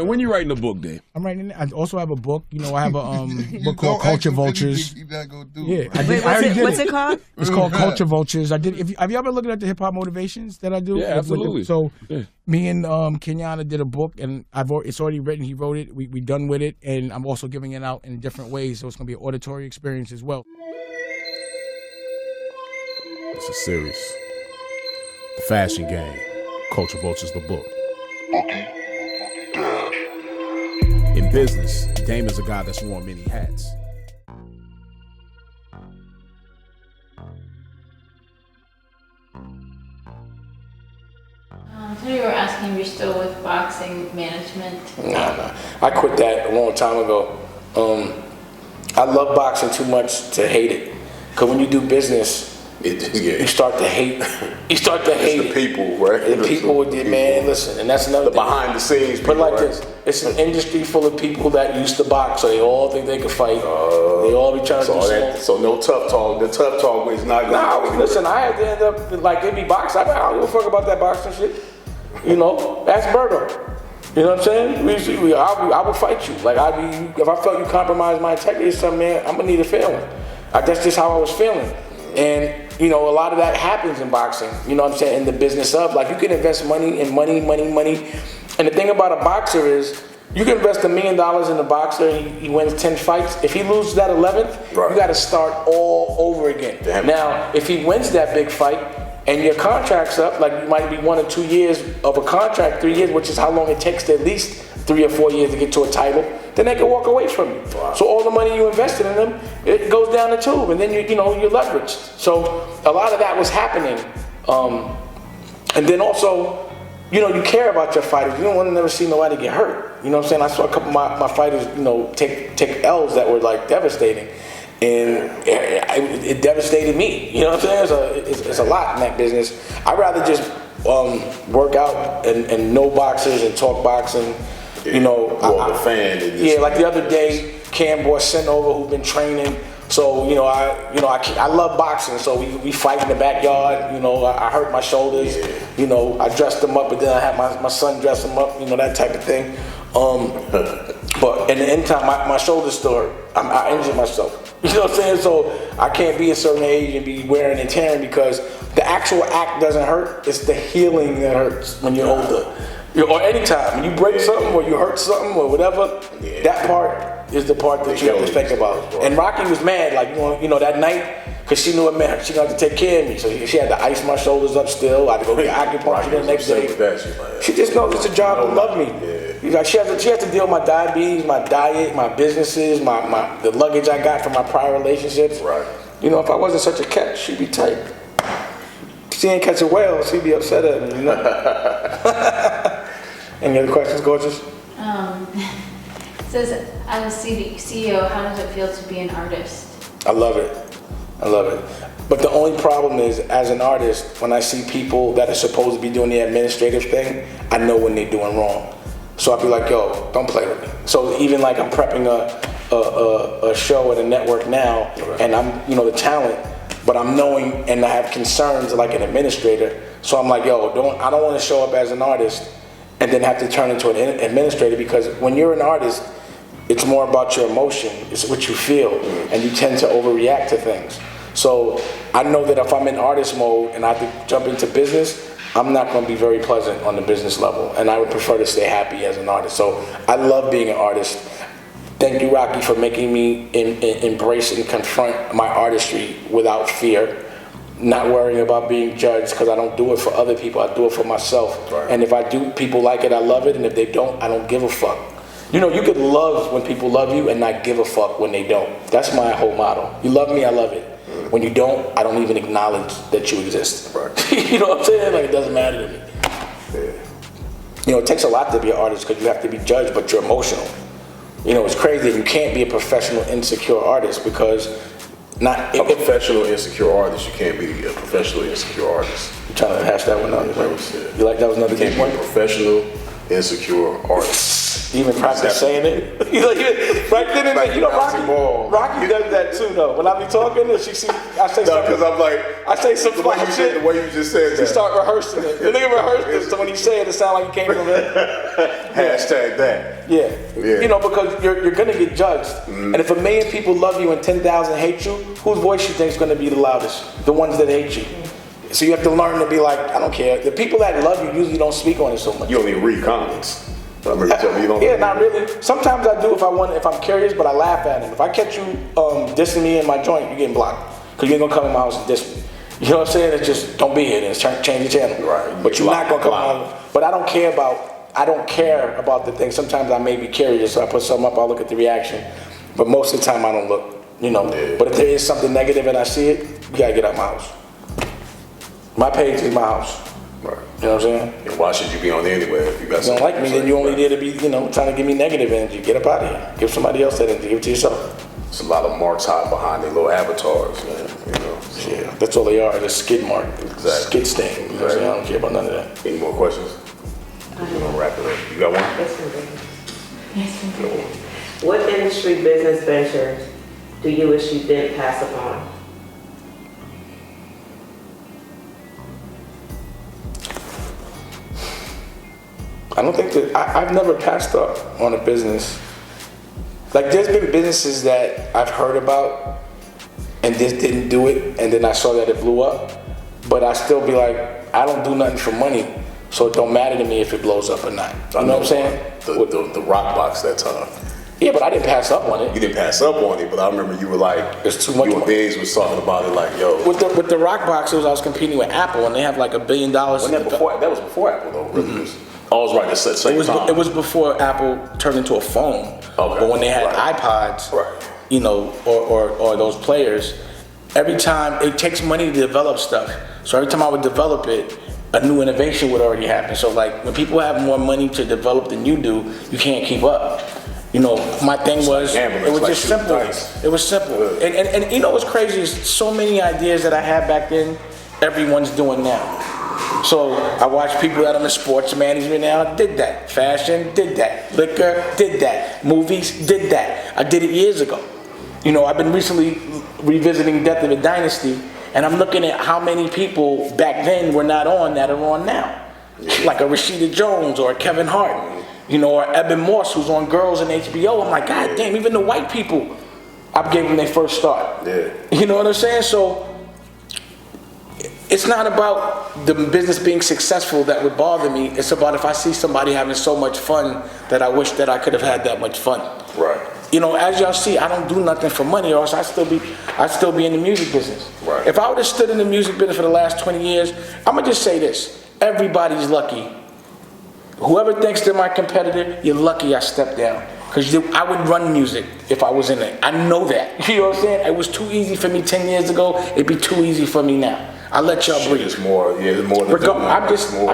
When you writing a book, Dave? I'm writing. I also have a book. You know, I have a book called Culture Vultures. Yeah, What's it called? It's called Culture Vultures. I did. Have you ever looked at the hip hop motivations that I do? Yeah, absolutely. So me and Kenyatta did a book, and it's already written. He wrote it. We done with it, and I'm also giving it out in different ways. So it's gonna be an auditory experience as well. It's a series. The Fashion Game. Culture Vultures, the book. In business, Dame is a guy that's worn many hats. So you were asking if you're still with boxing management? Nah. I quit that a long time ago. I love boxing too much to hate it. Because when you do business, you start to hate. You start to hate the people, right? The people, man. Listen, and that's another the thing. behind the scenes. But like this, it's an industry full of people that used to box, so they all think they can fight. They all be trying to do something. So no tough talk. The tough talk is not going to. Listen, I had to end up like it be boxing. I don't give a fuck about that boxing shit. You know, that's Berto. You know what I'm saying? I would fight you. Like if I felt you compromised my integrity or something, man, I'm gonna need a feeling. That's just how I was feeling. And you know, a lot of that happens in boxing. You know what I'm saying? In the business of like you can invest money in money. And the thing about a boxer is you can invest $1 million in a boxer and he wins 10 fights. If he loses that 11th, you got to start all over again. Damn. Now, if he wins that big fight and your contract's up, like it might be 1 or 2 years of a contract, 3 years, which is how long it takes to at least 3 or 4 years to get to a title, then they can walk away from you. Wow. So all the money you invested in them, it goes down the tube, and then you're leveraged. So a lot of that was happening, and then also, you care about your fighters. You don't want to never see nobody get hurt. You know what I'm saying? I saw a couple of my fighters, take L's that were like devastating, and it devastated me. You know what I'm saying? So it's a lot in that business. I'd rather just work out and know boxers and talk boxing. I'm a fan. Like the other day, Cam brought sent over who've been training. So I love boxing. So we fight in the backyard. I hurt my shoulders. I dressed them up, but then I had my son dress them up. That type of thing. But in the end time, my shoulders still hurt. I injured myself. You know what I'm saying? So I can't be a certain age and be wearing and tearing because the actual act doesn't hurt. It's the healing that hurts when you're older. Or anytime, when you break something or you hurt something or whatever, that part is the part that you have to think about. And Rocky was mad, like, that night, because she knew it meant she had to take care of me. So she had to ice my shoulders up still. I had to go get acupuncture the next day. She just knows it's a job to love me. She has to deal with my diabetes, my diet, my businesses, the luggage I got from my prior relationships. Right. If I wasn't such a catch, she'd be tight. If she ain't catch a whale, she'd be upset at me, Any other questions, gorgeous? It says, as a CEO, how does it feel to be an artist? I love it. But the only problem is, as an artist, when I see people that are supposed to be doing the administrative thing, I know when they're doing wrong. So I'll be like, yo, don't play with me. So even like I'm prepping a show at a network now, and I'm, the talent, but I'm knowing and I have concerns like an administrator. So I'm like, yo, I don't want to show up as an artist and then have to turn into an administrator, because when you're an artist, it's more about your emotion, it's what you feel, and you tend to overreact to things. So I know that if I'm in artist mode and I have to jump into business, I'm not going to be very pleasant on the business level, and I would prefer to stay happy as an artist. So I love being an artist. Thank you, Rocky, for making me embrace and confront my artistry without fear. Not worrying about being judged, because I don't do it for other people, I do it for myself. Right. And if I do, people like it, I love it, and if they don't, I don't give a fuck. You could love when people love you and not give a fuck when they don't. That's my whole motto. You love me, I love it. When you don't, I don't even acknowledge that you exist. Right. You know what I'm saying? Like, it doesn't matter to me. Yeah. It takes a lot to be an artist, because you have to be judged, but you're emotional. It's crazy. You can't be a professional, insecure artist, because not a professional insecure artist. You can't be a professional insecure artist. You trying to hash that one out? You like that was another good point? Professional insecure artist. Even practice saying it. Right then, Like you know, bouncing ball. Rocky does that too, though. When I be talking, I say No, something. because I'm like, I say some the way fly you shit. said, the way you just said She that. start rehearsing it. The nigga rehearsed it, so when he say it, it sound like he came from it. Hashtag that. Yeah. Yeah. You know, because you're gonna get judged. And if 1 million people love you and 10,000 hate you, whose voice you think is gonna be the loudest? The ones that hate you. So you have to learn to be like, I don't care. The people that love you usually don't speak on it so much. You don't even read comments. I remember you telling me you don't. Yeah, not really. Sometimes I do if I'm curious, but I laugh at him. If I catch you dissing me in my joint, you're getting blocked. Because you ain't gonna come in my house and diss me. You know what I'm saying? It's just, don't be here then. Change the channel. Right. But you're not gonna come out. But I don't care about the thing. Sometimes I may be curious, so I put something up, I'll look at the reaction. But most of the time I don't look, you know. Yeah. But if there is something negative and I see it, you gotta get out my house. My page is my house. Right. You know what I'm saying? And why should you be on there anyway if you got If you don't like me, then you only there to be, trying to give me negative energy. Get up out of here. Give somebody else that energy. Give it to yourself. It's a lot of marks hiding behind their little avatars, man. You know. So, Yeah, that's all they are. They're skid mark. Exactly. Skid stain. You know what I'm saying? I don't care about none of that. Any more questions? We're gonna wrap it up. You got one? Yes, ma'am. Yes, we do. What industry business ventures do you wish you didn't pass upon? I don't think that I've never passed up on a business. Like there's been businesses that I've heard about and just didn't do it, and then I saw that it blew up. But I still be like, I don't do nothing for money, so it don't matter to me if it blows up or not. You know what I'm saying? The rock box that time. Yeah, but I didn't pass up on it. You didn't pass up on it, but I remember you were like, It's too much you and money. Biggs was talking about it like, yo. With the rock boxes, I was competing with Apple, and they have like $1 billion. Wasn't that before? That was before Apple though. Really? I was right at the same time. It was before Apple turned into a phone. Okay. But when they had Right. iPods, Right. or those players, every time it takes money to develop stuff. So every time I would develop it, a new innovation would already happen. So like when people have more money to develop than you do, you can't keep up. You know, my thing was, gambling. it was It's like just shooting simple. dice. It was simple. And you know what's crazy is so many ideas that I had back then, everyone's doing now. So I watch people that are in sports management now, did that. Fashion, did that. Liquor, did that. Movies, did that. I did it years ago. You know, I've been recently revisiting Death of a Dynasty, and I'm looking at how many people back then were not on that are on now. Like a Rashida Jones or a Kevin Hart, you know, or Eben Morse who's on Girls and HBO. I'm like, God damn, even the white people, I gave them their first start. Yeah. You know what I'm saying? So it's not about the business being successful that would bother me. It's about if I see somebody having so much fun that I wish that I could have had that much fun. Right. You know, as y'all see, I don't do nothing for money, or else I'd still be in the music business. Right. If I would have stood in the music business for the last 20 years, I'm gonna just say this: everybody's lucky. Whoever thinks they're my competitor, you're lucky I stepped down. Because I would run music if I was in it. I know that. You know what I'm saying? It was too easy for me 10 years ago. It'd be too easy for me now. I let y'all breathe. It's more than I'm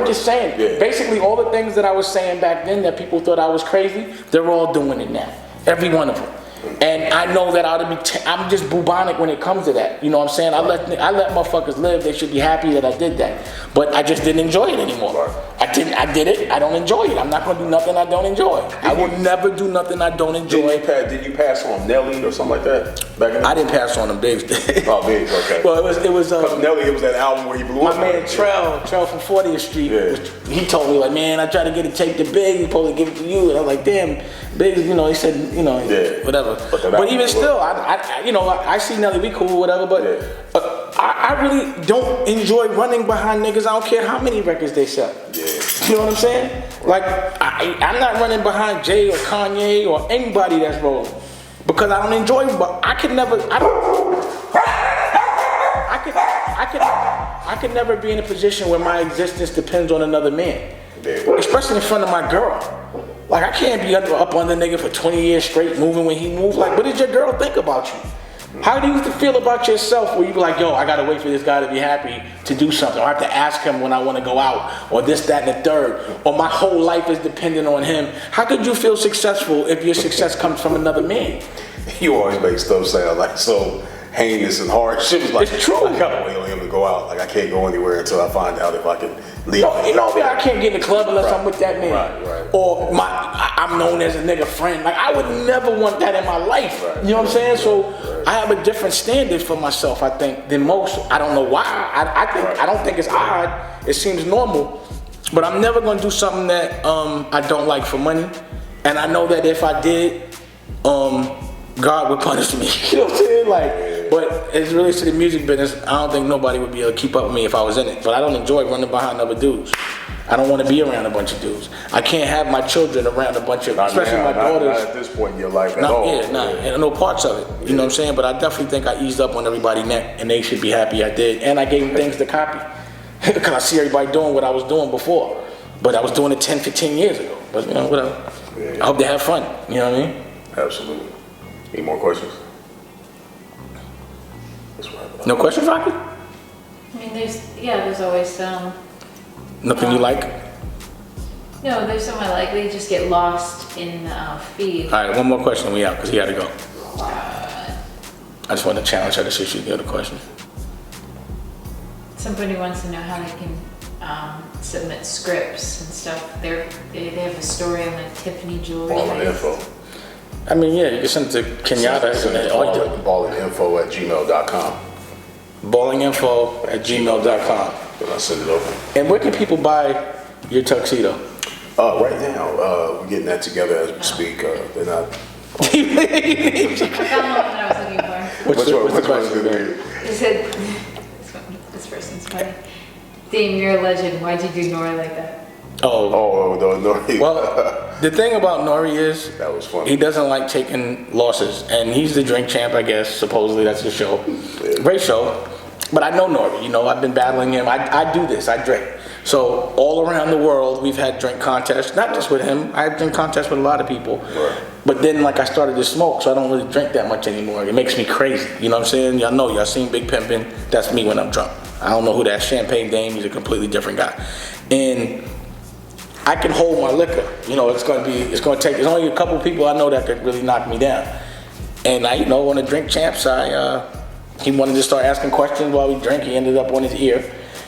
just saying. Yeah. Basically, all the things that I was saying back then that people thought I was crazy, they're all doing it now. Every one of them. And I know that I'm just bubonic when it comes to that. You know what I'm saying? I let motherfuckers live. They should be happy that I did that. But I just didn't enjoy it anymore. I did it. I don't enjoy it. I'm not gonna do nothing I don't enjoy. I will never do nothing I don't enjoy. Did you pass on Nelly or something like that? Back in I didn't pass on them Biggs. Oh, Biggs, okay. Well, it was Nelly, it was that album where he blew my up. man Trell from 40th Street. Yeah. He told me like, man, I tried to get a tape to Biggs. He's supposed to give it to you, and I was like, damn, Biggs. You know, he said, you know, Yeah. whatever. But even still, I see Nelly, we cool, whatever. But I really don't enjoy running behind niggas. I don't care how many records they sell. Yeah. You know what I'm saying? Like, I'm not running behind Jay or Kanye or anybody that's rolling because I don't enjoy them. But I could never be in a position where my existence depends on another man, especially in front of my girl. Like, I can't be up on the nigga for 20 years straight, moving when he moves. Like, what does your girl think about you? How do you feel about yourself where you be like, yo, I gotta wait for this guy to be happy to do something, or I have to ask him when I wanna go out, or this, that, and the third, or my whole life is dependent on him? How could you feel successful if your success comes from another man? You always make stuff sound like so heinous and hard shit. Was like, It's true. I gotta wait on him to go out. Like I can't go anywhere until I find out if I can leave. No, you know, I can't get in the club unless Right. I'm with that man. Right. Or I'm known as a nigga friend. Like I would never want that in my life. Right. You know what I'm saying? So I have a different standard for myself, I think, than most. I don't know why. I don't think it's odd. It seems normal. But I'm never gonna do something that I don't like for money. And I know that if I did, God would punish me. You know what I'm saying? Like, but as it relates to the music business, I don't think nobody would be able to keep up with me if I was in it. But I don't enjoy running behind other dudes. I don't want to be around a bunch of dudes. I can't have my children around a bunch of, especially my daughters. Not at this point in your life at all. And no parts of it. You know what I'm saying? But I definitely think I eased up on everybody's neck, and they should be happy I did. And I gave them things to copy. Because I see everybody doing what I was doing before. But I was doing it 10, 15 years ago. But, you know, whatever. I hope they have fun. You know what I mean? Absolutely. Any more questions? Let's wrap it up. No questions, Rocky? I mean, there's always some. Nothing you like? No, there's some I like. They just get lost in feed. All right, one more question and we out, because he had to go. I just want to challenge her to see if she can get a question. Somebody wants to know how they can submit scripts and stuff. They have a story on the Tiffany jewelry. Ball and info. I mean, yeah, you can send it to Kenyatta. Send it to ballinginfo@gmail.com. Ballinginfo@gmail.com. And I'll send it over. And where can people buy your tuxedo? Right now, we're getting that together as we speak. They're not. I found the one that I was looking for. What's the Which one is question? it? It said, this person's funny. Dame, you're a legend. Why'd you do Nori like that? Oh, No. well, the thing about Nori is That was funny. he doesn't like taking losses, and he's the drink champ, I guess. Supposedly that's the show. Great show. But I know Nori, you know, I've been battling him. I do this, I drink. So all around the world, we've had drink contests, not just with him. I have drink contests with a lot of people. Right. But then, like, I started to smoke, so I don't really drink that much anymore. It makes me crazy. You know what I'm saying? Y'all know, y'all seen Big Pimpin'. That's me when I'm drunk. I don't know who that Champagne Dame. He's a completely different guy. And I can hold my liquor. You know, it's gonna take. There's only a couple people I know that could really knock me down. And I, you know, on the drink champs, he wanted to start asking questions while we drink. He ended up on his ear.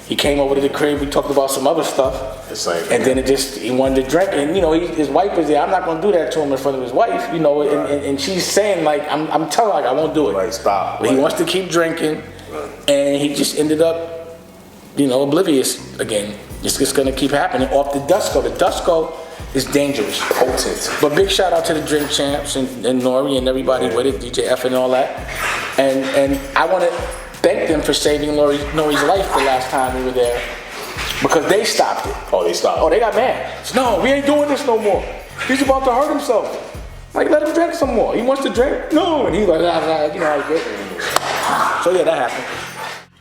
He came over to the crib. We talked about some other stuff. The same. And then he wanted to drink. And, you know, his wife is there. I'm not going to do that to him in front of his wife, you know. And she's saying, like, I'm telling her, like, I won't do it. Like, stop. But he wants to keep drinking. And he just ended up, you know, oblivious again. It's just going to keep happening off the Dusko. The Dusko is dangerous. Potent. But big shout out to the drink champs and Nori and everybody with it, DJ F and all that. And I want to thank them for saving Nori's life the last time we were there, because they stopped it. Oh, they stopped. Oh, they got mad. No, we ain't doing this no more. He's about to hurt himself. Like, let him drink some more. He wants to drink. No, and he's like, you know how he gets. So yeah, that happened.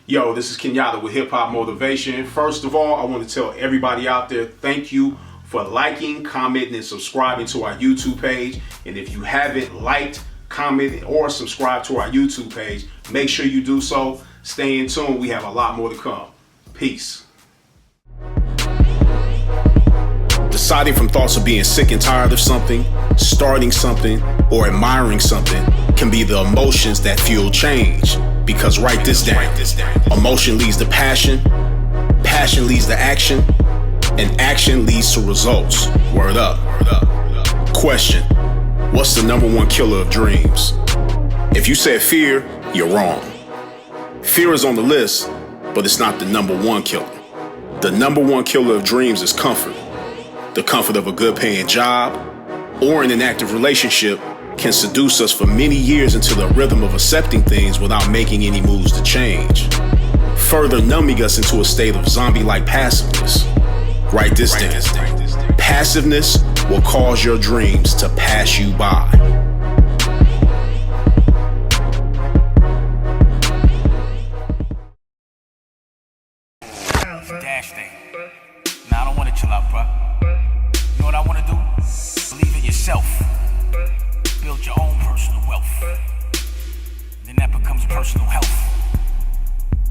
Yo, this is Kenyatta with Hip Hop Motivation. First of all, I want to tell everybody out there, thank you for liking, commenting, and subscribing to our YouTube page. And if you haven't liked, commented, or subscribed to our YouTube page, make sure you do so. Stay in tune. We have a lot more to come. Peace. Deciding from thoughts of being sick and tired of something, starting something, or admiring something can be the emotions that fuel change. Because write this down. Emotion leads to passion, passion leads to action, and action leads to results. Word up. Question: what's the number one killer of dreams? If you said fear, you're wrong. Fear is on the list, but it's not the number one killer. The number one killer of dreams is comfort. The comfort of a good paying job or in an active relationship can seduce us for many years into the rhythm of accepting things without making any moves to change, further numbing us into a state of zombie-like passiveness. Write this down. Passiveness will cause your dreams to pass you by. Dash thing. Nah, I don't want to chill out, bro. You know what I want to do? Believe in yourself. Build your own personal wealth. Then that becomes personal health.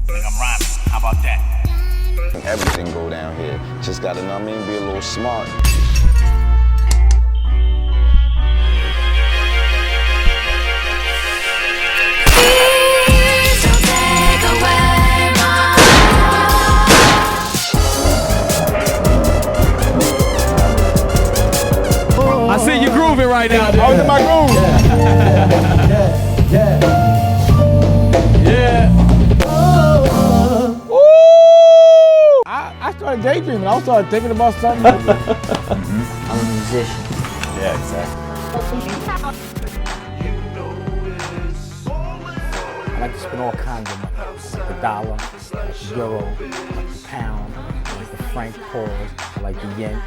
I think I'm rhyming. How about that? Everything go down here. Just gotta, know what I mean, be a little smart. right now. I was in my groove. Yeah. Ooh. I started daydreaming. I started thinking about something. I'm a musician. Yeah, exactly. I like to spend all kinds of money. Like the dollar, like the euro, like the pound, like the franc pause, like the yen.